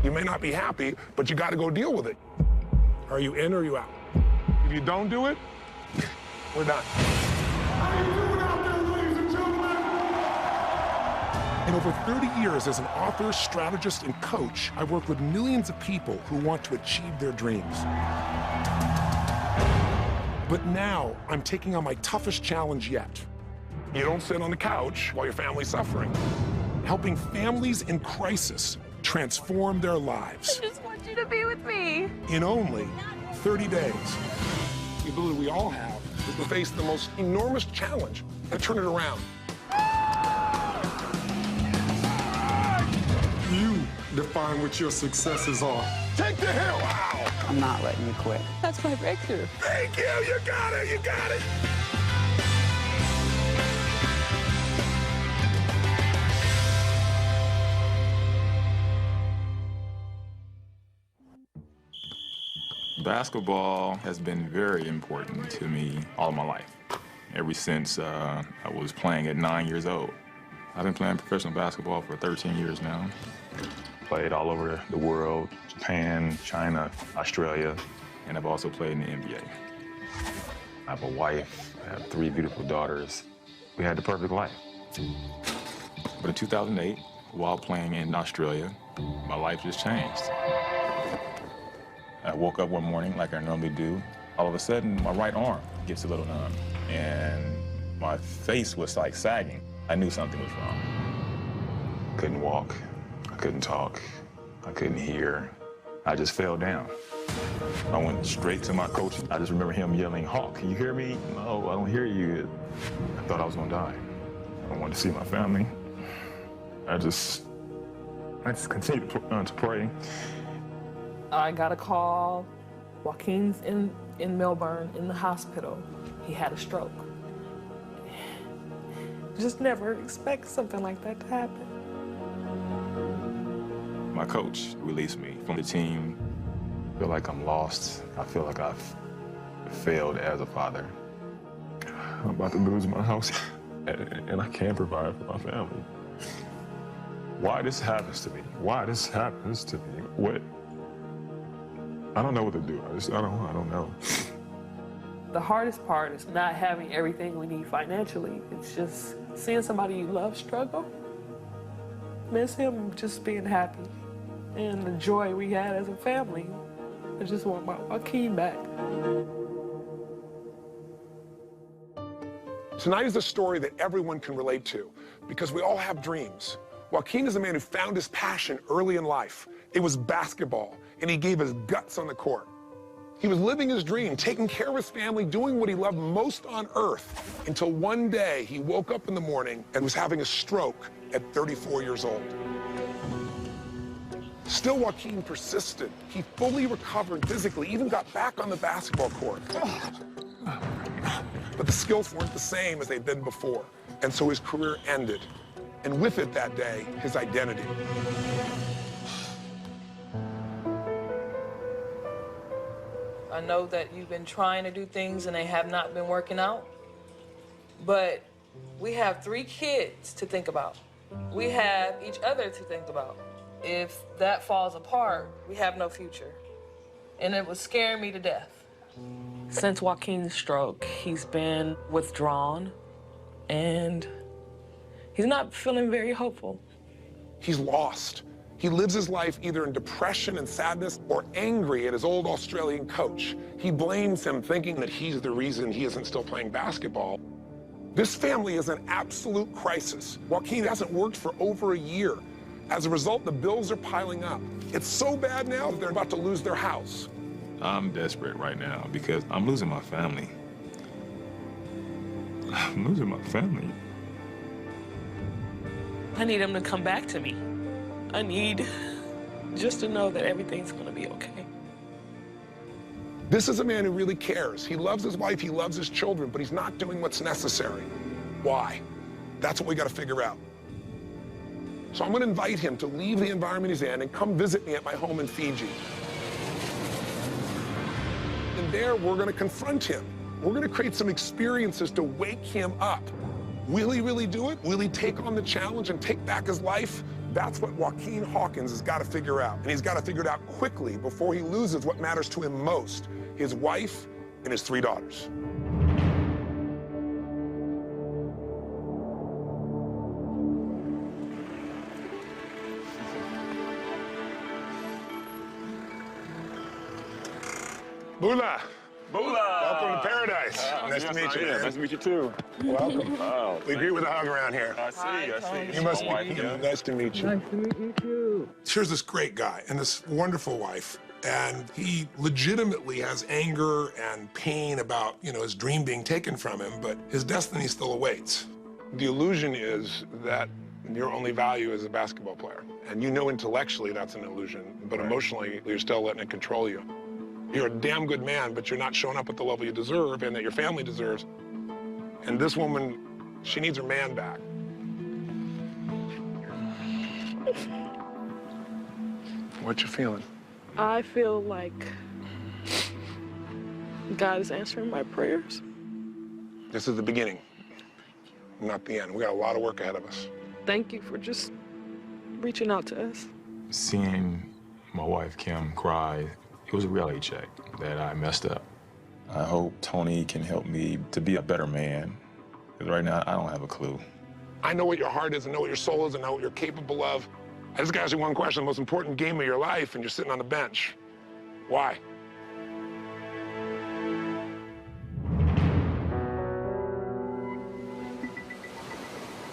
You may not be happy, but you got to go deal with it. Are you in or are you out? If you don't do it, we're done. How you doing out there, ladies and gentlemen? In over 30 years as an author, strategist, and coach, I've worked with millions of people who want to achieve their dreams. But now, I'm taking on my toughest challenge yet. You don't sit on the couch while your family's suffering. Helping families in crisis transform their lives. I just want you to be with me. In only 30 days. The ability we all have is to face the most enormous challenge and turn it around. You define what your successes are. Take the hill out! I'm not letting you quit. That's my breakthrough. Thank you, you got it, you got it! Basketball has been very important to me all my life, ever since I was playing at 9 years old. I've been playing professional basketball for 13 years now. Played all over the world, Japan, China, Australia, and I've also played in the NBA. I have a wife, I have 3 beautiful daughters. We had the perfect life. But in 2008, while playing in Australia, my life just changed. I woke up one morning like I normally do. All of a sudden, my right arm gets a little numb, and my face was like sagging. I knew something was wrong. Couldn't walk, I couldn't talk, I couldn't hear. I just fell down. I went straight to my coach. I just remember him yelling, "Hawk, can you hear me?" "No, I don't hear you." I thought I was gonna die. I wanted to see my family. I just continued to pray. I got a call. Juaquin's in Melbourne in the hospital. He had a stroke. Just never expect something like that to happen. My coach released me from the team. I feel like I'm lost. I feel like I've failed as a father. I'm about to lose my house, and I can't provide for my family. Why this happens to me? Why this happens to me? What? I don't know what to do. I don't know. The hardest part is not having everything we need financially. It's just seeing somebody you love struggle. Miss him just being happy and the joy we had as a family. I just want my Joaquin back. Tonight is a story that everyone can relate to because we all have dreams. Joaquin is a man who found his passion early in life. It was basketball, and he gave his guts on the court. He was living his dream, taking care of his family, doing what he loved most on earth, until one day he woke up in the morning and was having a stroke at 34 years old. Still, Joaquin persisted. He fully recovered physically, even got back on the basketball court. But the skills weren't the same as they'd been before, and so his career ended. And with it that day, his identity. I know that you've been trying to do things and they have not been working out, but we have 3 kids to think about. We have each other to think about. If that falls apart, we have no future. And it was scaring me to death. Since Joaquin's stroke, he's been withdrawn and he's not feeling very hopeful. He's lost. He lives his life either in depression and sadness or angry at his old Australian coach. He blames him, thinking that he's the reason he isn't still playing basketball. This family is an absolute crisis. Joaquin hasn't worked for over a year. As a result, the bills are piling up. It's so bad now that they're about to lose their house. I'm desperate right now because I'm losing my family. I'm losing my family. I need him to come back to me. I need just to know that everything's gonna be okay. This is a man who really cares. He loves his wife, he loves his children, but he's not doing what's necessary. Why? That's what we gotta figure out. So I'm gonna invite him to leave the environment he's in and come visit me at my home in Fiji. And there, we're gonna confront him. We're gonna create some experiences to wake him up. Will he really do it? Will he take on the challenge and take back his life? That's what Joaquin Hawkins has got to figure out. And he's got to figure it out quickly before he loses what matters to him most, his wife and his 3 daughters. Bula. Bula! Welcome to paradise. Nice to meet you. Nice to meet you, too. Welcome. Oh, We agree with a hug around here. I see. You must be nice to meet you. Nice to meet you, too. Here's this great guy and this wonderful wife, and he legitimately has anger and pain about, his dream being taken from him, but his destiny still awaits. The illusion is that your only value is a basketball player. And intellectually that's an illusion, but emotionally you're still letting it control you. You're a damn good man, but you're not showing up at the level you deserve and that your family deserves. And this woman, she needs her man back. What you feeling? I feel like God is answering my prayers. This is the beginning, not the end. We got a lot of work ahead of us. Thank you for just reaching out to us. Seeing my wife, Kim, cry, it was a reality check that I messed up. I hope Tony can help me to be a better man, because right now I don't have a clue. I know what your heart is, and know what your soul is, and know what you're capable of. I just ask you one question, the most important game of your life, and you're sitting on the bench. Why?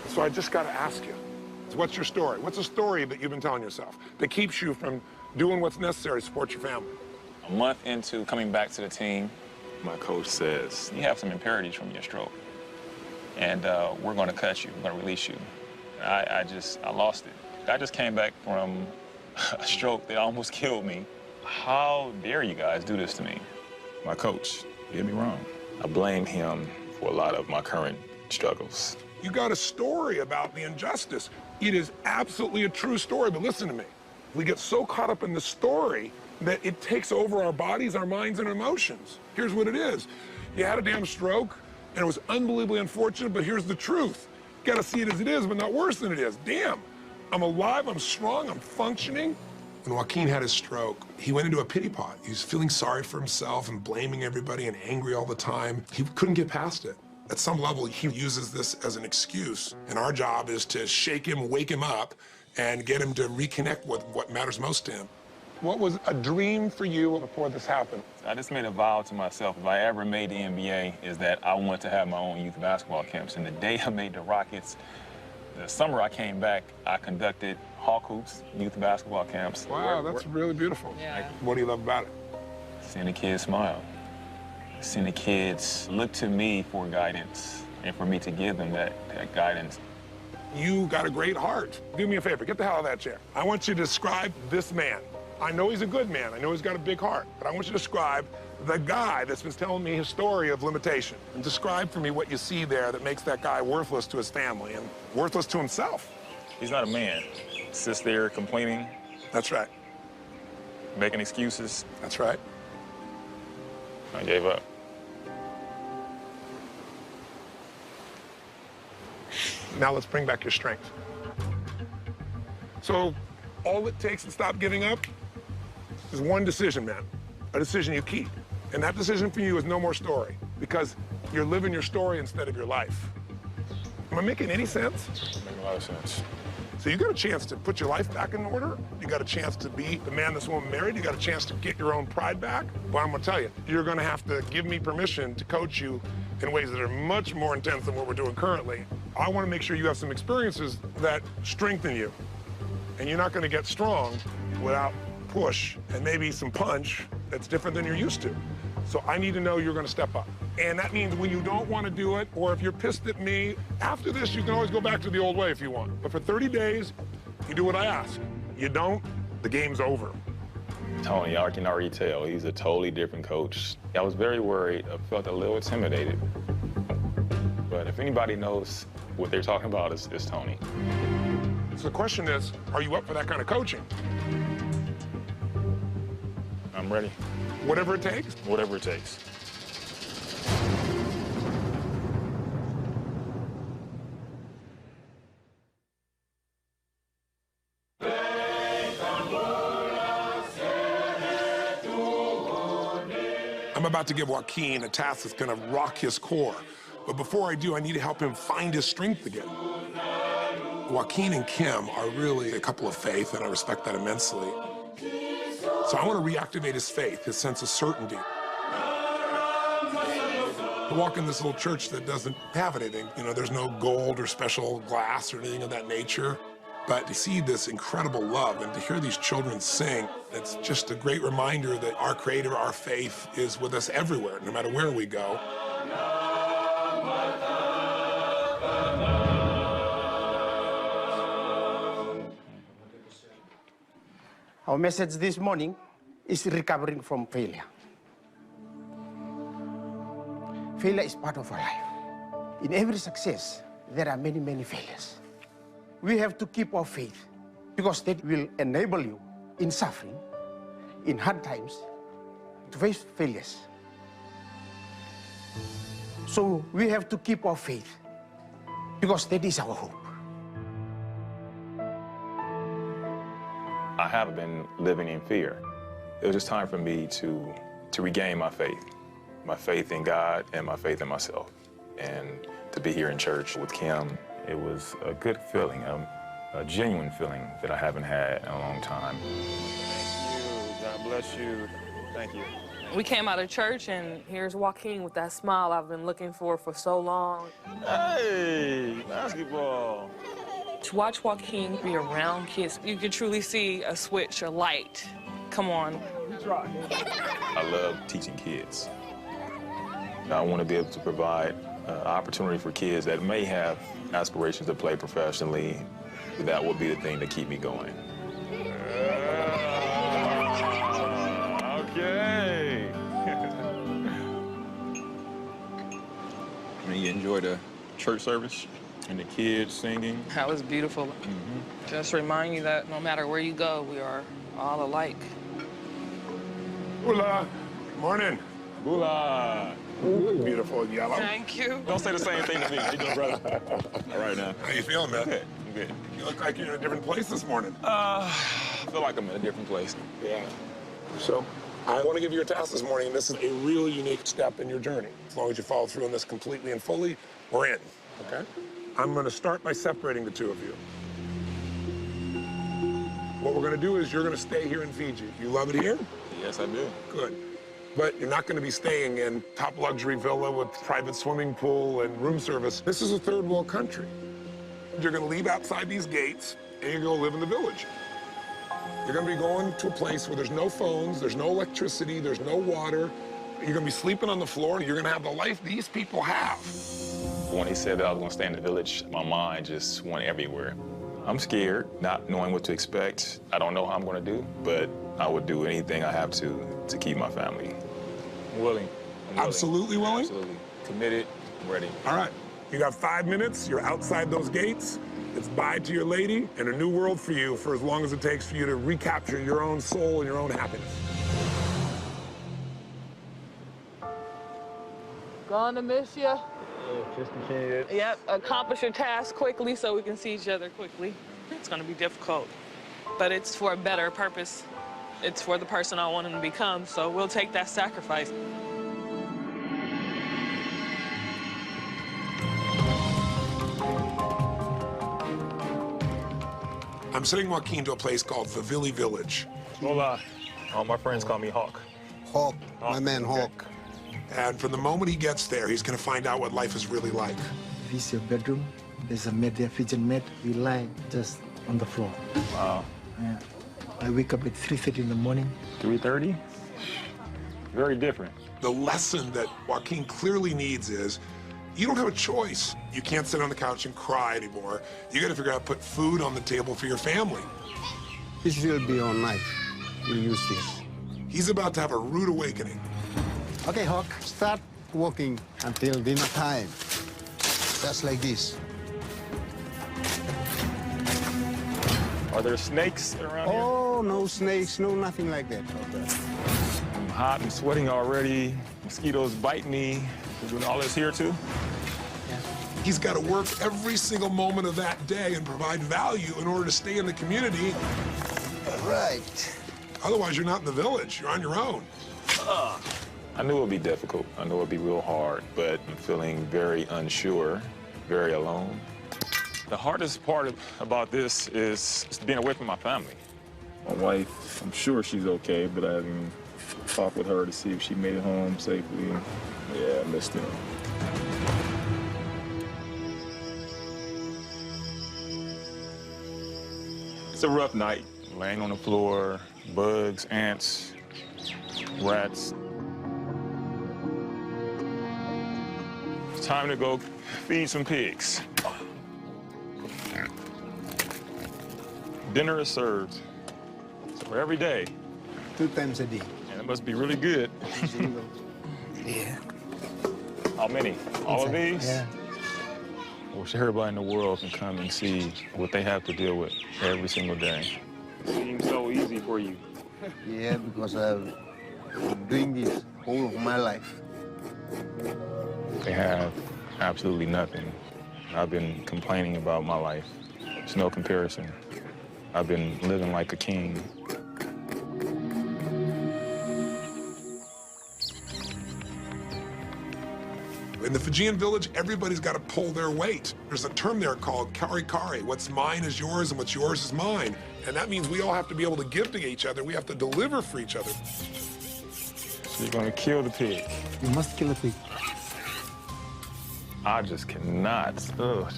So I just got to ask you, what's your story? What's a story that you've been telling yourself that keeps you from doing what's necessary to support your family? A month into coming back to the team, My coach says, you have some impurities from your stroke, and we're going to cut you, we're going to release you. I lost it. I just came back from a stroke that almost killed me. How dare you guys do this to me? my coach did me wrong. I blame him for a lot of my current struggles. You got a story about the injustice. It is absolutely a true story, but listen to me. We get so caught up in the story that it takes over our bodies, our minds, and emotions. Here's what it is. You had a damn stroke, and it was unbelievably unfortunate, but here's the truth. You gotta see it as it is, but not worse than it is. Damn, I'm alive, I'm strong, I'm functioning. When Joaquin had his stroke, he went into a pity pot. He was feeling sorry for himself and blaming everybody and angry all the time. He couldn't get past it. At some level, he uses this as an excuse, and our job is to shake him, wake him up, and get him to reconnect with what matters most to him. What was a dream for you before this happened? I just made a vow to myself, if I ever made the NBA, is that I want to have my own youth basketball camps. And the day I made the Rockets, the summer I came back, I conducted Hawk Hoops youth basketball camps. Wow, that's really beautiful. Yeah. What do you love about it? Seeing the kids smile. Seeing the kids look to me for guidance and for me to give them that guidance. You got a great heart. Do me a favor, get the hell out of that chair. I want you to describe this man. I know he's a good man. I know he's got a big heart, but I want you to describe the guy that's been telling me his story of limitation. And describe for me what you see there that makes that guy worthless to his family and worthless to himself. He's not a man. Sits there complaining, That's right. making excuses. That's right. I gave up. Now let's bring back your strength. So all it takes to stop giving up is one decision, man. A decision you keep. And that decision for you is no more story, because you're living your story instead of your life. Am I making any sense? Making a lot of sense. So you got a chance to put your life back in order. You got a chance to be the man this woman married. You got a chance to get your own pride back. Well, I'm gonna tell you, you're gonna have to give me permission to coach you in ways that are much more intense than what we're doing currently. I wanna make sure you have some experiences that strengthen you. And you're not gonna get strong without push and maybe some punch that's different than you're used to. So I need to know you're gonna step up. And that means when you don't wanna do it, or if you're pissed at me, after this, you can always go back to the old way if you want. But for 30 days, you do what I ask. You don't, the game's over. Tony, I can already tell, he's a totally different coach. I was very worried. I felt a little intimidated. But if anybody knows what they're talking about, it's Tony. So the question is, are you up for that kind of coaching? I'm ready. Whatever it takes? Whatever it takes. I'm about to give Joaquin a task that's gonna rock his core. But before I do, I need to help him find his strength again. Joaquin and Kim are really a couple of faith, and I respect that immensely. So I want to reactivate his faith, his sense of certainty. I walk in this little church that doesn't have anything. You know, there's no gold or special glass or anything of that nature. But to see this incredible love and to hear these children sing, it's just a great reminder that our Creator, our faith, is with us everywhere, no matter where we go. Our message this morning is recovering from failure. Failure is part of our life. In every success, there are many, many failures. We have to keep our faith because that will enable you in suffering, in hard times, to face failures. So we have to keep our faith because that is our hope. I haven't been living in fear. It was just time for me to regain my faith in God and my faith in myself. And to be here in church with Kim, it was a good feeling, a genuine feeling that I haven't had in a long time. Thank you. God bless you. Thank you. We came out of church, and here's Joaquin with that smile I've been looking for so long. Hey, basketball. To watch Joaquin be around kids, you can truly see a switch, a light. Come on. I love teaching kids. I want to be able to provide opportunity for kids that may have aspirations to play professionally. That would be the thing to keep me going. Okay. You enjoy the church service and the kids singing? That was beautiful. Just remind you that no matter where you go, we are all alike. Hola. Morning. Bula. Beautiful in yellow. Thank you. Don't say the same thing to me. How you doing, brother? All right now. How you feeling, man? Good. I'm good. You look like you're in a different place this morning. I feel like I'm in a different place. Yeah. So I want to give you a task this morning. This is a really unique step in your journey. As long as you follow through on this completely and fully, we're in, okay? I'm going to start by separating the two of you. What we're going to do is you're going to stay here in Fiji. You love it here? Yes, I do. Good. But you're not going to be staying in top luxury villa with private swimming pool and room service. This is a third world country. You're going to leave outside these gates and you're going to live in the village. You're going to be going to a place where there's no phones, there's no electricity, there's no water. You're going to be sleeping on the floor and you're going to have the life these people have. When he said that I was going to stay in the village, my mind just went everywhere. I'm scared, not knowing what to expect. I don't know how I'm going to do, but I would do anything I have to keep my family. I'm willing. Absolutely willing? Absolutely. Committed, ready. All right. You got 5 minutes. You're outside those gates. It's bye to your lady and a new world for you for as long as it takes for you to recapture your own soul and your own happiness. Gonna miss you. Just a kid. Yep, accomplish your task quickly so we can see each other quickly. It's gonna be difficult, but it's for a better purpose. It's for the person I want him to become, so we'll take that sacrifice. I'm sending Joaquin to a place called Vavili Village. Hola. All my friends call me Hawk. Hawk, my man Hawk. And from the moment he gets there, he's going to find out what life is really like. This is your bedroom. There's a mat there, Fijian mat. We lie just on the floor. Wow. Yeah. I wake up at 3:30 in the morning. 3:30? Very different. The lesson that Joaquin clearly needs is you don't have a choice. You can't sit on the couch and cry anymore. You got to figure out how to put food on the table for your family. This will be our knife. We'll use this. He's about to have a rude awakening. Okay, Hawk, start walking until dinner time. Just like this. Are there snakes around here? Oh, no snakes, no nothing like that. I'm hot and sweating already. Mosquitoes bite me. We're doing all this here, too? He's got to work every single moment of that day and provide value in order to stay in the community. right. Otherwise, you're not in the village. You're on your own. I knew it would be difficult. I knew it would be real hard, but I'm feeling very unsure, very alone. The hardest part about this is being away from my family. My wife, I'm sure she's okay, but I haven't talked with her to see if she made it home safely. Yeah, I missed her. It's a rough night, laying on the floor, bugs, ants, rats. It's time to go feed some pigs. Dinner is served. So every day. 2 times a day. And it must be really good. Yeah. How many? All of these? Yeah. I wish everybody in the world can come and see what they have to deal with every single day. It seems so easy for you. Yeah, because I've been doing this whole of my life. They have absolutely nothing. I've been complaining about my life. There's no comparison. I've been living like a king. In the Fijian village, everybody's got to pull their weight. There's a term there called kari-kari. What's mine is yours and what's yours is mine. And that means we all have to be able to give to each other. We have to deliver for each other. So you're gonna kill the pig. You must kill a pig. I just cannot, just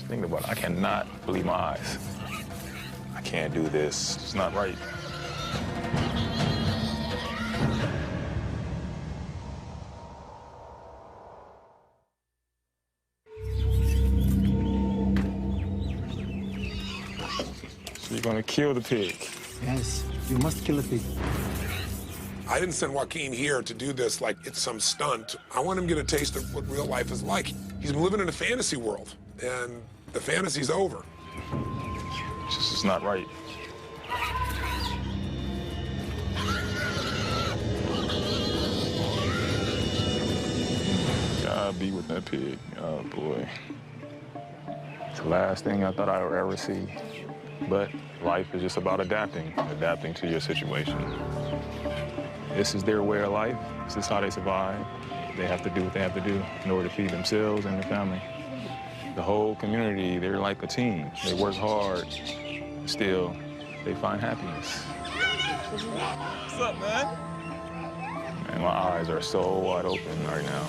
thinking about it, I cannot believe my eyes. I can't do this, it's not right. So you're gonna kill the pig. Yes, you must kill a pig. I didn't send Joaquin here to do this like it's some stunt. I want him to get a taste of what real life is like. He's been living in a fantasy world, and the fantasy's over. It's just it's not right. God be with that pig. Oh, boy. It's the last thing I thought I would ever see. But life is just about adapting to your situation. This is their way of life. This is how they survive. They have to do what they have to do in order to feed themselves and their family. The whole community, they're like a team. They work hard. Still, they find happiness. What's up, man? And my eyes are so wide open right now.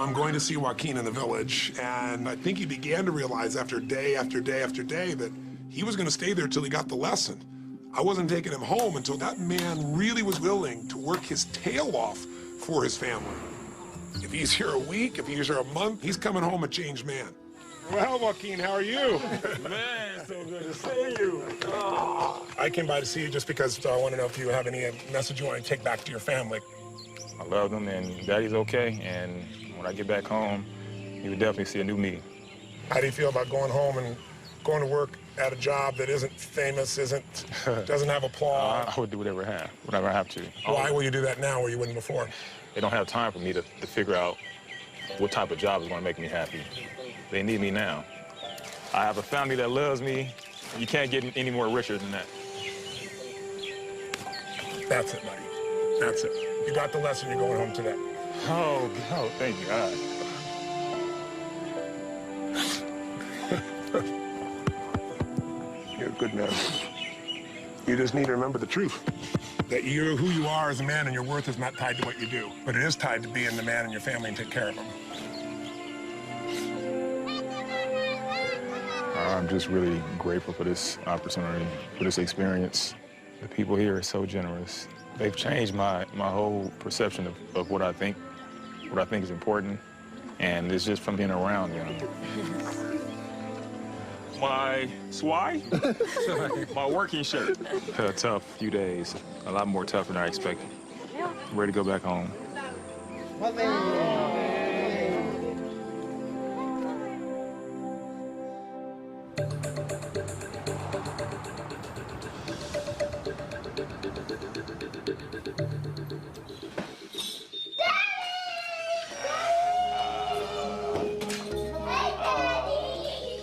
I'm going to see Joaquin in the village, and I think he began to realize after day after day after day that he was going to stay there till he got the lesson. I wasn't taking him home until that man really was willing to work his tail off for his family. If he's here a week, if he's here a month, he's coming home a changed man. Well, Joaquin, how are you? Man, so good to see you. I came by to see you just because I want to know if you have any message you want to take back to your family. I love them, and Daddy's okay, and when I get back home, you would definitely see a new me. How do you feel about going home and going to work at a job that isn't famous, doesn't have applause? I would do whatever I have to. Why will you do that now where you wouldn't before? They don't have time for me to figure out what type of job is going to make me happy. They need me now. I have a family that loves me. You can't get any more richer than that. That's it, buddy. That's it. You got the lesson. You're going home today. Oh, thank you, God. You're a good man. You just need to remember the truth. That you're who you are as a man and your worth is not tied to what you do, but it is tied to being the man in your family and take care of them. I'm just really grateful for this opportunity, for this experience. The people here are so generous. They've changed my whole perception of what I think is important, and it's just from being around them. My swai? My working shirt. A tough few days, a lot more tougher than I expected. I'm ready to go back home.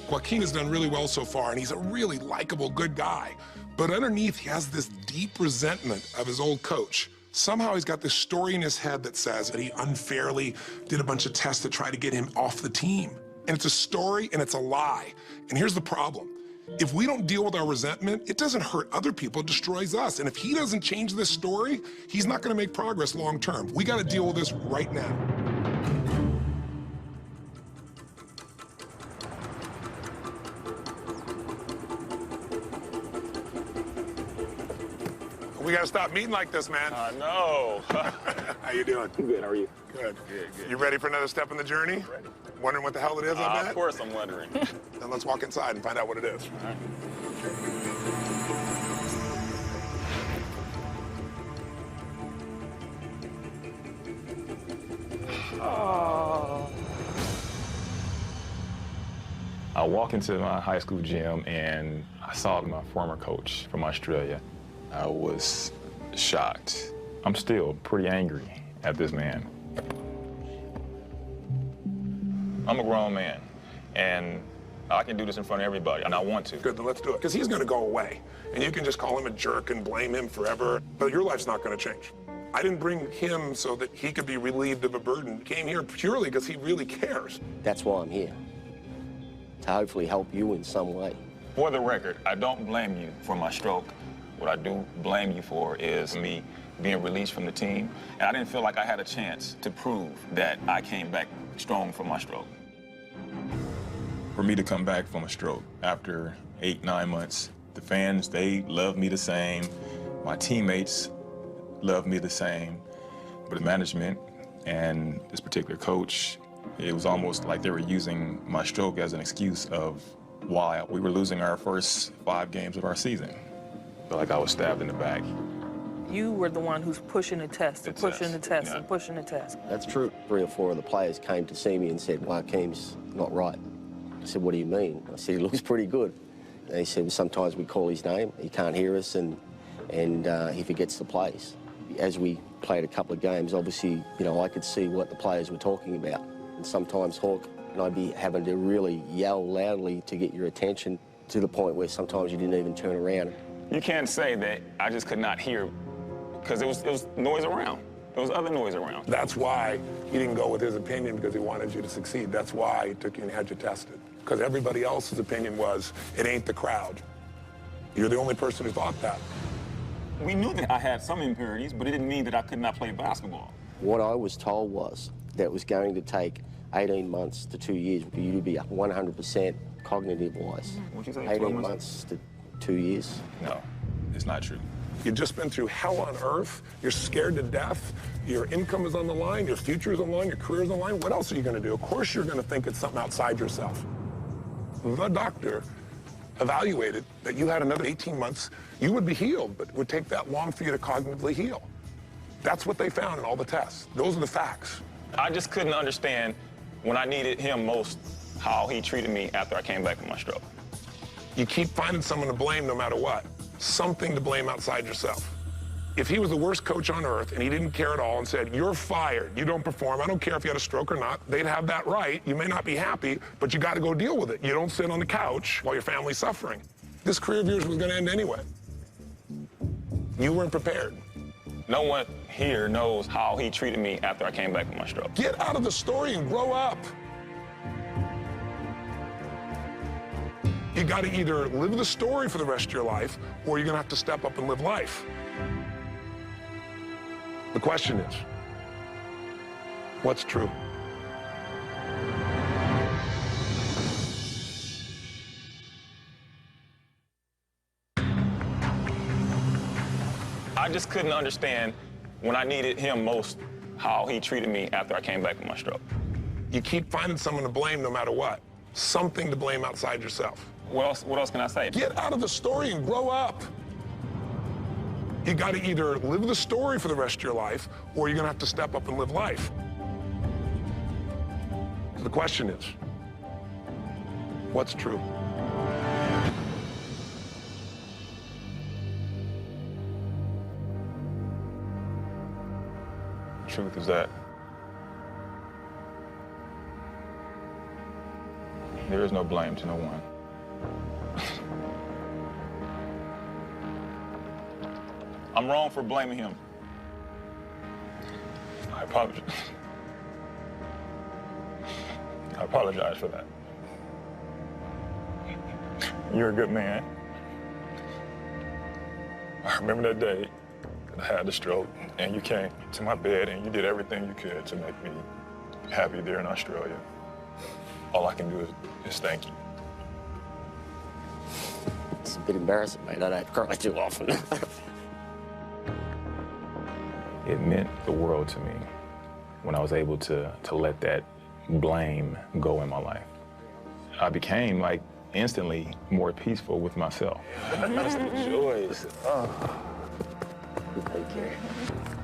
Juaquin has done really well so far, and he's a really likable, good guy. But underneath, he has this deep resentment of his old coach. Somehow he's got this story in his head that says that he unfairly did a bunch of tests to try to get him off the team. And it's a story and it's a lie. And here's the problem. If we don't deal with our resentment, it doesn't hurt other people, it destroys us. And if he doesn't change this story, he's not gonna make progress long term. We gotta deal with this right now. We gotta stop meeting like this, man. I know. How you doing? Good, how are you? Good. Good. You ready for another step in the journey? Ready. Wondering what the hell it is, I bet? Of course I'm wondering. Then let's walk inside and find out what it is. All right. Oh. I walked into my high school gym and I saw my former coach from Australia. I was shocked. I'm still pretty angry at this man. I'm a grown man, and I can do this in front of everybody, and I want to. Good, then let's do it. Because he's gonna go away. And you can just call him a jerk and blame him forever, but your life's not gonna change. I didn't bring him so that he could be relieved of a burden. He came here purely because he really cares. That's why I'm here, to hopefully help you in some way. For the record, I don't blame you for my stroke. What I do blame you for is me being released from the team. And I didn't feel like I had a chance to prove that I came back strong from my stroke. For me to come back from a stroke after 8, 9 months, the fans, they love me the same. My teammates love me the same. But the management and this particular coach, it was almost like they were using my stroke as an excuse of why we were losing our first 5 games of our season. Felt like I was stabbed in the back. You were the one who's pushing the test and pushing the test and pushing the test. That's true. 3 or 4 of the players came to see me and said, Joaquin's not right. I said, what do you mean? I said, he looks pretty good. And he said, well, sometimes we call his name, he can't hear us, and he forgets the plays. As we played a couple of games, obviously, you know, I could see what the players were talking about. And sometimes, Hawk, I'd be having to really yell loudly to get your attention to the point where sometimes you didn't even turn around. You can't say that I just could not hear, because it was noise around. There was other noise around. That's why he didn't go with his opinion, because he wanted you to succeed. That's why he took you and had you tested. Because everybody else's opinion was, it ain't the crowd. You're the only person who thought that. We knew that I had some impurities, but it didn't mean that I could not play basketball. What I was told was that it was going to take 18 months to 2 years for you to be 100% cognitive-wise. What'd you say? 18 months to 2 years. No, it's not true. You've just been through hell on earth. You're scared to death. Your income is on the line. Your future is on the line. Your career is on the line. What else are you going to do? Of course you're going to think it's something outside yourself. The doctor evaluated that you had another 18 months. You would be healed, but it would take that long for you to cognitively heal. That's what they found in all the tests. Those are the facts. I just couldn't understand when I needed him most how he treated me after I came back from my stroke. You keep finding someone to blame no matter what. Something to blame outside yourself. If he was the worst coach on earth and he didn't care at all and said, you're fired, you don't perform, I don't care if you had a stroke or not, they'd have that right. You may not be happy, but you got to go deal with it. You don't sit on the couch while your family's suffering. This career of yours was going to end anyway. You weren't prepared. No one here knows how he treated me after I came back from my stroke. Get out of the story and grow up. You got to either live the story for the rest of your life, or you're going to have to step up and live life. The question is, what's true? I just couldn't understand when I needed him most how he treated me after I came back from my stroke. You keep finding someone to blame no matter what. Something to blame outside yourself. What else can I say? Get out of the story and grow up. You got to either live the story for the rest of your life, or you're going to have to step up and live life. The question is, what's true? Truth is that There is no blame to no one. I'm wrong for blaming him. I apologize. I apologize for that. You're a good man. I remember that day that I had the stroke, and you came to my bed and you did everything you could to make me happy there in Australia. All I can do is thank you. It's a bit embarrassing, mate. I don't cry too often. It meant the world to me when I was able to let that blame go in my life. I became, like, instantly more peaceful with myself. That's the joys. Oh. Thank you.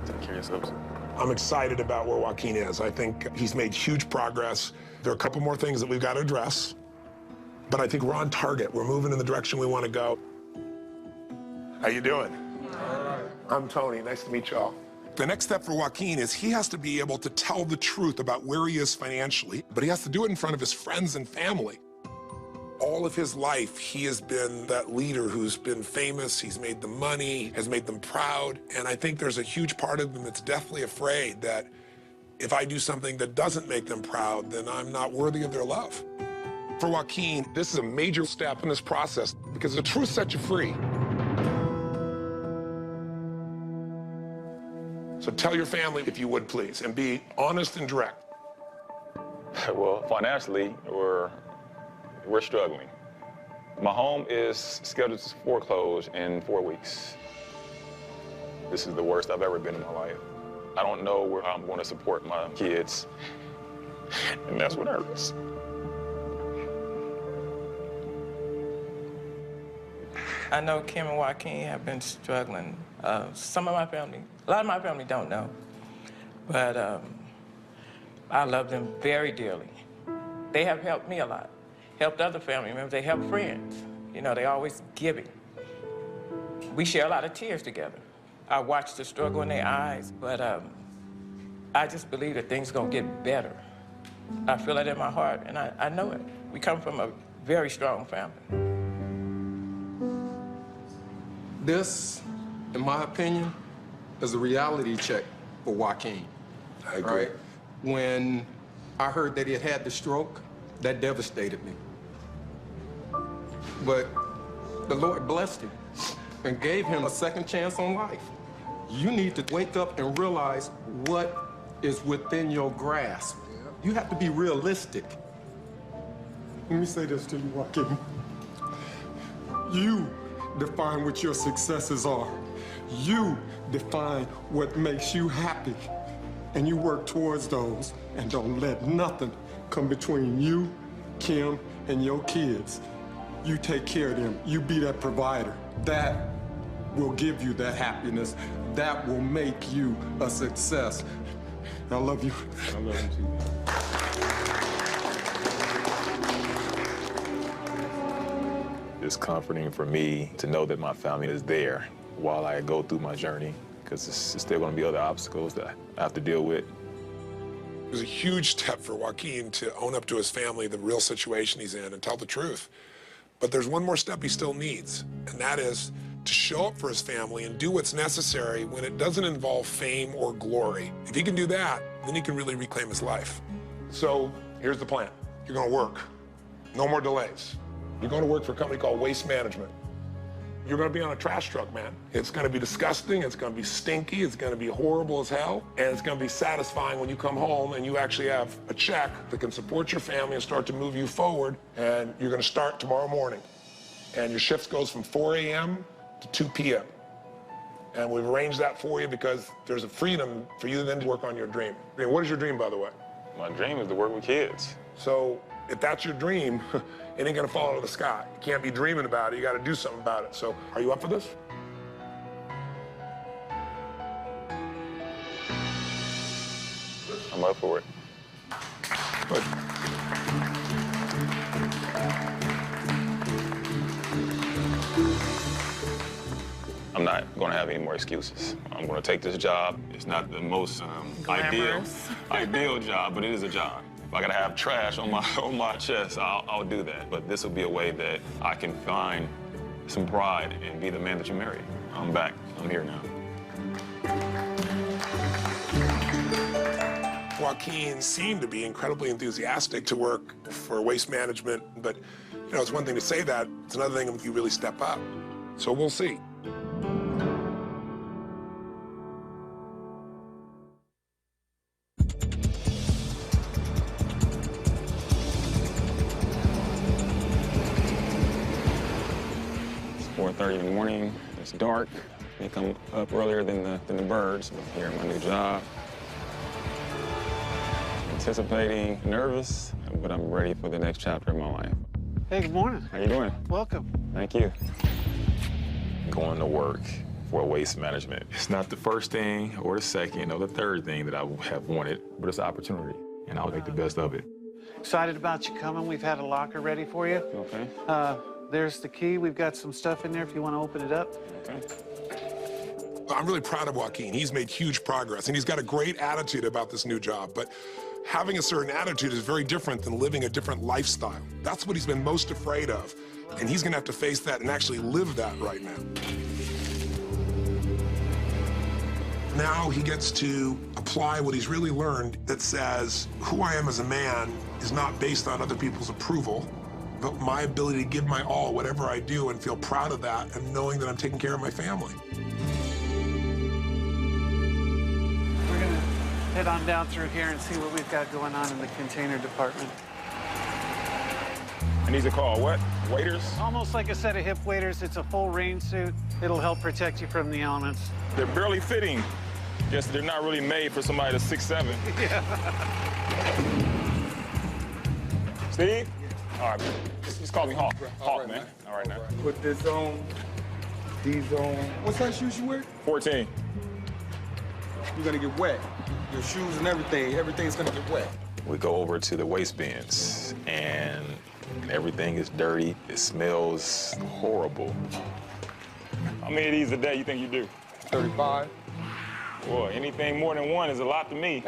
Take care of yourself, sir. I'm excited about where Juaquin is. I think he's made huge progress. There are a couple more things that we've got to address, but I think we're on target. We're moving in the direction we want to go. How you doing? All right. I'm Tony. Nice to meet y'all. The next step for Juaquin is he has to be able to tell the truth about where he is financially, but he has to do it in front of his friends and family. All of his life, he has been that leader who's been famous, he's made them money, has made them proud, and I think there's a huge part of him that's deathly afraid that if I do something that doesn't make them proud, then I'm not worthy of their love. For Juaquin, this is a major step in this process because the truth sets you free. So tell your family, if you would, please, and be honest and direct. Well, financially, we're struggling. My home is scheduled to foreclose in 4 weeks. This is the worst I've ever been in my life. I don't know where I'm going to support my kids, and that's what hurts. I know Kim and Joaquin have been struggling. Some of my family, a lot of my family don't know, but I love them very dearly. They have helped me a lot, helped other family members, they help friends. You know, they always giving. We share a lot of tears together. I watch the struggle in their eyes, but I just believe that things are gonna get better. I feel it in my heart, and I know it. We come from a very strong family. This, in my opinion, is a reality check for Juaquin. I agree. Right? When I heard that he had the stroke, that devastated me. But the Lord blessed him and gave him a second chance on life. You need to wake up and realize what is within your grasp. You have to be realistic. Let me say this to you, Joaquin. You define what your successes are. You define what makes you happy. And you work towards those, and don't let nothing come between you, Kim, and your kids. You take care of them. You be that provider. That will give you that happiness. That will make you a success. I love you. I love you too. It's comforting for me to know that my family is there while I go through my journey, because there's still going to be other obstacles that I have to deal with. It was a huge step for Juaquin to own up to his family, the real situation he's in, and tell the truth. But there's one more step he still needs, and that is to show up for his family and do what's necessary when it doesn't involve fame or glory. If he can do that, then he can really reclaim his life. So here's the plan. You're going to work. No more delays. You're going to work for a company called Waste Management. You're going to be on a trash truck, man. It's going to be disgusting, it's going to be stinky, it's going to be horrible as hell, and it's going to be satisfying when you come home and you actually have a check that can support your family and start to move you forward. And you're going to start tomorrow morning. And your shift goes from 4 a.m. to 2 p.m. And we've arranged that for you because there's a freedom for you then to work on your dream. I mean, what is your dream, by the way? My dream is to work with kids. So if that's your dream, it ain't gonna fall out of the sky. You can't be dreaming about it, you gotta do something about it. So are you up for this? I'm up for it. Good. I'm not going to have any more excuses. I'm going to take this job. It's not the most ideal job, but it is a job. If I gotta have trash on my chest, I'll do that. But this will be a way that I can find some pride and be the man that you marry. I'm back. I'm here now. Juaquin seemed to be incredibly enthusiastic to work for waste management, but you know, it's one thing to say that, it's another thing if you really step up. So we'll see. It's 4:30 in the morning. It's dark. I think I'm up earlier than the birds. I'm here at my new job. Anticipating, nervous, but I'm ready for the next chapter of my life. Hey, good morning. How you doing? Welcome. Thank you. Going to work for waste management. It's not the first thing or the second or the third thing that I have wanted, but it's an opportunity, and I'll make the best of it. Excited about you coming. We've had a locker ready for you. Okay. There's the key. We've got some stuff in there if you want to open it up. Okay. I'm really proud of Juaquin. He's made huge progress, and he's got a great attitude about this new job, but having a certain attitude is very different than living a different lifestyle. That's what he's been most afraid of, and he's gonna have to face that and actually live that right now. Now he gets to apply what he's really learned that says, who I am as a man is not based on other people's approval, but my ability to give my all, whatever I do, and feel proud of that, and knowing that I'm taking care of my family. We're going to head on down through here and see what we've got going on in the container department. And these are called what? Waders? Almost like a set of hip waders. It's a full rain suit. It'll help protect you from the elements. They're barely fitting. Guess they're not really made for somebody that's 6'7". Yeah. Steve? All right, just call me Hawk. Hawk, man. All right, now. Put this on, these on. What size shoes you wear? 14. You're gonna get wet. Your shoes and everything's gonna get wet. We go over to the waste bins, and everything is dirty. It smells horrible. How many of these a day you think you do? 35. Boy, anything more than one is a lot to me.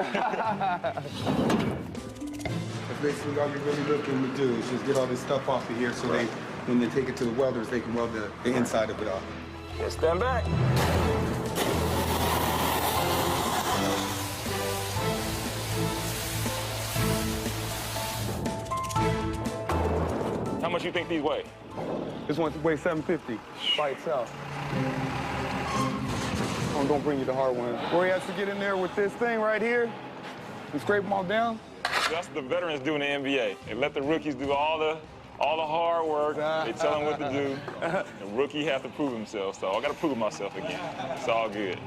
That's basically all you're really looking to do is just get all this stuff off of here so they, when they take it to the welders, they can weld the inside of it off. Yeah, stand back. How much you think these weigh? This one's weighs 750 by itself. I'm gonna bring you the hard one. Where he has to get in there with this thing right here and scrape them all down. That's the veterans do in the NBA. They let the rookies do all the hard work. They tell them what to do. The rookie has to prove himself, so I got to prove myself again. It's all good.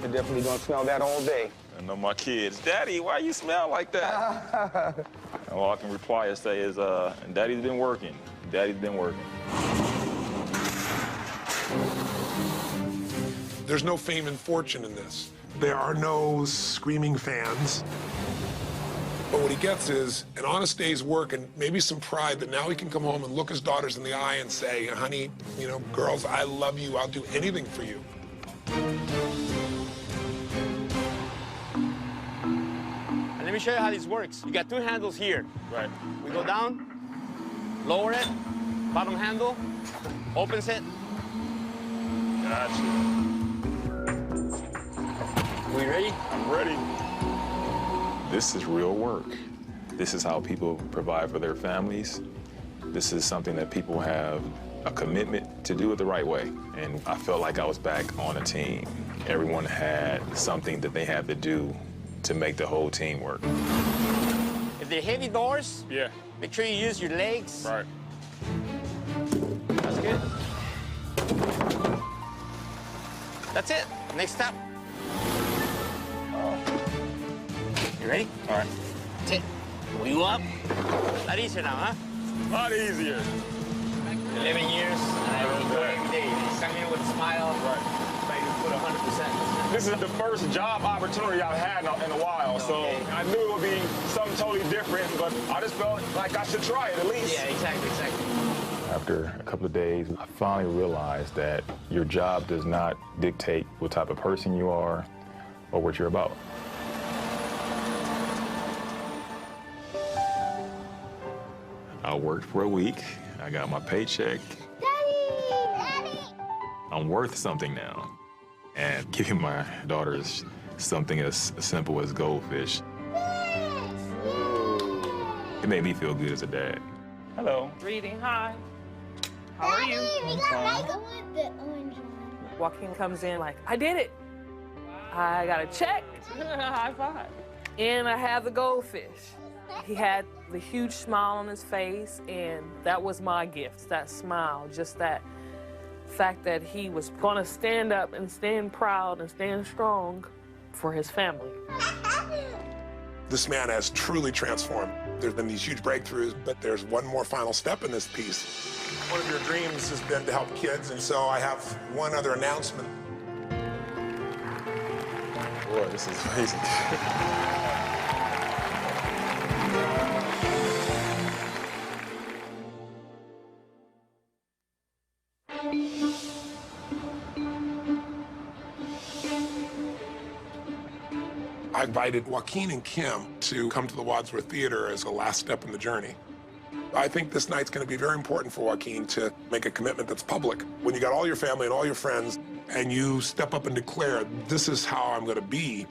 You're definitely gonna smell that all day. I know my kids. Daddy, why you smell like that? And all I can reply and say is, Daddy's been working. Daddy's been working. There's no fame and fortune in this. There are no screaming fans. But what he gets is an honest day's work and maybe some pride that now he can come home and look his daughters in the eye and say, honey, you know, girls, I love you. I'll do anything for you. And let me show you how this works. You got two handles here. Right. We go down, lower it, bottom handle, opens it. Gotcha. We ready? I'm ready. This is real work. This is how people provide for their families. This is something that people have a commitment to do it the right way. And I felt like I was back on a team. Everyone had something that they had to do to make the whole team work. If they're heavy doors, Yeah. make sure you use your legs. Right. That's good. That's it. Next step. You ready? All right. That's it. When you up, a lot easier now, huh? A lot easier. 11 years, and I work every day. You come in with a smile. Right. Like you put 100%. This is the first job opportunity I've had in a while, so I knew it would be something totally different, but I just felt like I should try it at least. Yeah, exactly. After a couple of days, I finally realized that your job does not dictate what type of person you are or what you're about. I worked for a week. I got my paycheck. Daddy! I'm worth something now. And giving my daughters something as simple as goldfish, it made me feel good as a dad. Hello. Reading, hi. How are you? We got makeup with the orange one. Joaquin comes in like, I did it. I got a check. High five. And I have the goldfish. He had the huge smile on his face, and that was my gift, that smile, just that fact that he was gonna stand up and stand proud and stand strong for his family. This man has truly transformed. There's been these huge breakthroughs, but there's one more final step in this piece. One of your dreams has been to help kids, and so I have one other announcement. Boy, this is amazing. I invited Joaquin and Kim to come to the Wadsworth Theater as a last step in the journey. I think this night's going to be very important for Joaquin to make a commitment that's public. When you got all your family and all your friends, and you step up and declare, this is how I'm going to be,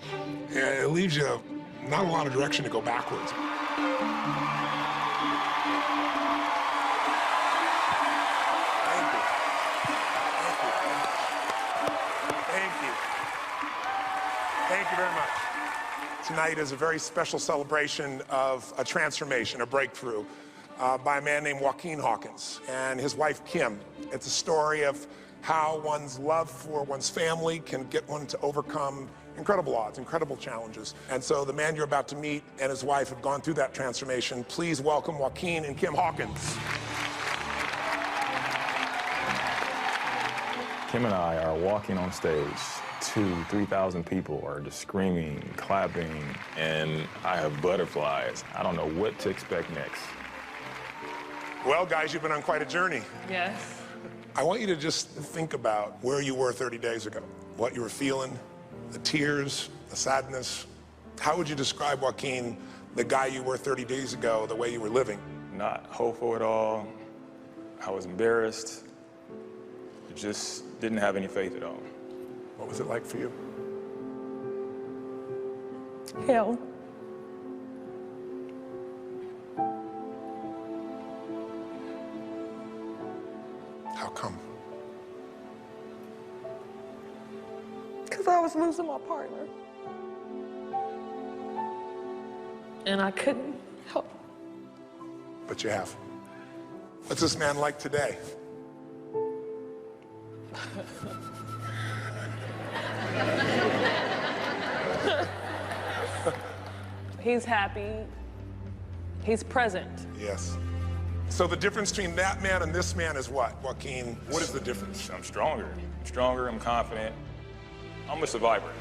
and it leaves you not a lot of direction to go backwards. Thank you very much. Tonight is a very special celebration of a transformation, a breakthrough, by a man named Joaquin Hawkins and his wife, Kim. It's a story of how one's love for one's family can get one to overcome incredible odds, incredible challenges. And so the man you're about to meet and his wife have gone through that transformation. Please welcome Joaquin and Kim Hawkins. Kim and I are walking on stage. 3,000 people are just screaming, clapping, and I have butterflies. I don't know what to expect next. Well, guys, you've been on quite a journey. Yes. I want you to just think about where you were 30 days ago, what you were feeling, the tears, the sadness. How would you describe, Joaquin, the guy you were 30 days ago, the way you were living? Not hopeful at all. I was embarrassed. Just didn't have any faith at all. What was it like for you? Hell. How come? Because I was losing my partner. And I couldn't help. But you have. What's this man like today? He's happy. He's present. Yes. So the difference between that man and this man is what, Joaquin? What is the difference? I'm stronger. I'm stronger, I'm confident. I'm a survivor.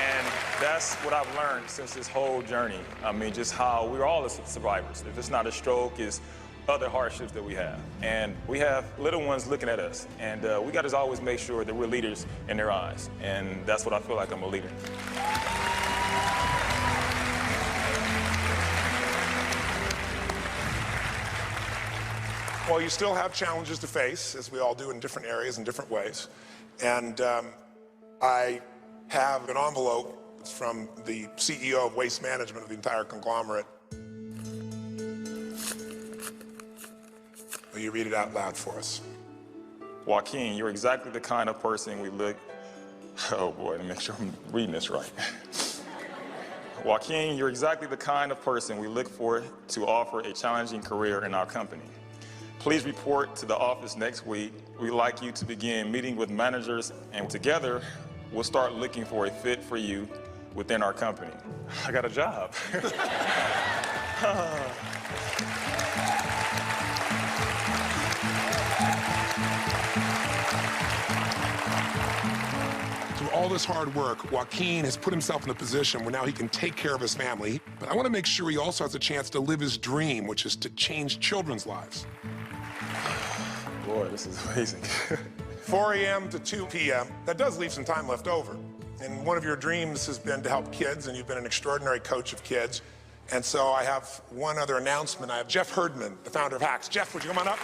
And that's what I've learned since this whole journey. I mean, just how we're all survivors. If it's not a stroke, it's other hardships that we have. And we have little ones looking at us. And we got to always make sure that we're leaders in their eyes. And that's what I feel like I'm a leader. Well, you still have challenges to face, as we all do in different areas in different ways. And I have an envelope from the CEO of Waste Management of the entire conglomerate. Will you read it out loud for us? Joaquin, you're exactly the kind of person we look... Oh boy, let me make sure I'm reading this right. Joaquin, you're exactly the kind of person we look for to offer a challenging career in our company. Please report to the office next week. We'd like you to begin meeting with managers, and together, we'll start looking for a fit for you within our company. I got a job. To all this hard work, Juaquin has put himself in a position where now he can take care of his family, but I want to make sure he also has a chance to live his dream, which is to change children's lives. Boy, this is amazing. 4 a.m. to 2 p.m., that does leave some time left over. And one of your dreams has been to help kids, and you've been an extraordinary coach of kids. And so I have one other announcement. I have Jeff Herdman, the founder of Hacks. Jeff, would you come on up?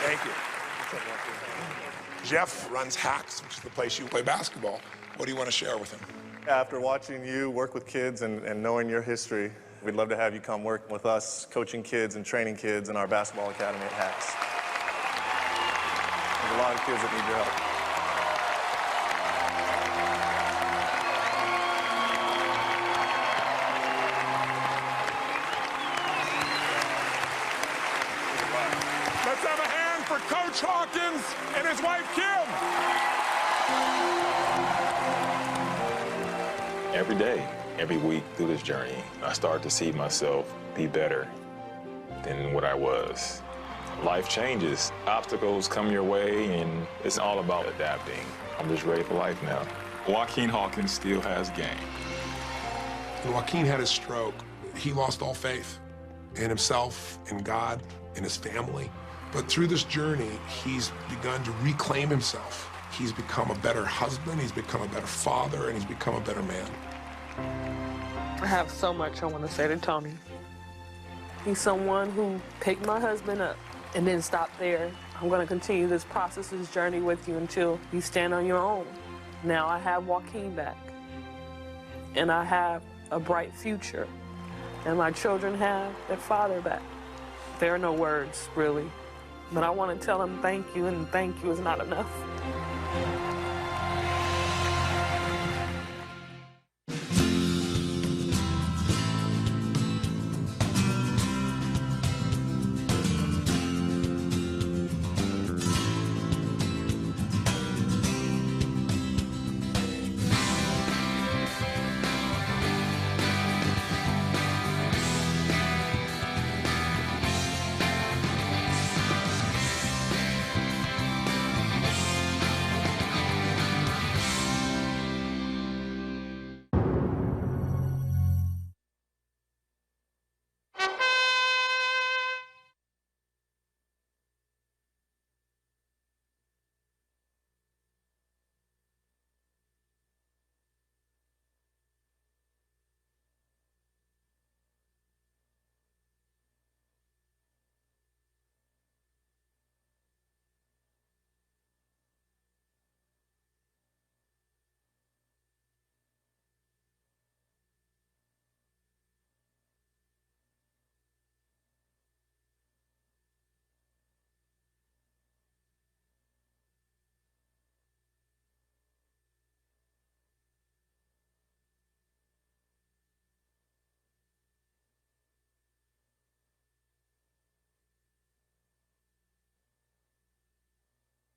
Thank you. Jeff runs Hacks, which is the place you play basketball. What do you want to share with him? After watching you work with kids and knowing your history, we'd love to have you come work with us, coaching kids and training kids in our basketball academy at Hacks. There's a lot of kids that need your help. Let's have a hand for Coach Hawkins and his wife, Kim. Every day, every week through this journey, I start to see myself be better than what I was. Life changes. Obstacles come your way, and it's all about adapting. I'm just ready for life now. Juaquin Hawkins still has game. When Juaquin had his stroke, he lost all faith in himself, in God, in his family. But through this journey, he's begun to reclaim himself. He's become a better husband, he's become a better father, and he's become a better man. I have so much I want to say to Tony. He's someone who picked my husband up and didn't stop there. I'm going to continue this process, this journey with you until you stand on your own. Now I have Juaquin back, and I have a bright future, and my children have their father back. There are no words, really, but I want to tell him thank you, and thank you is not enough.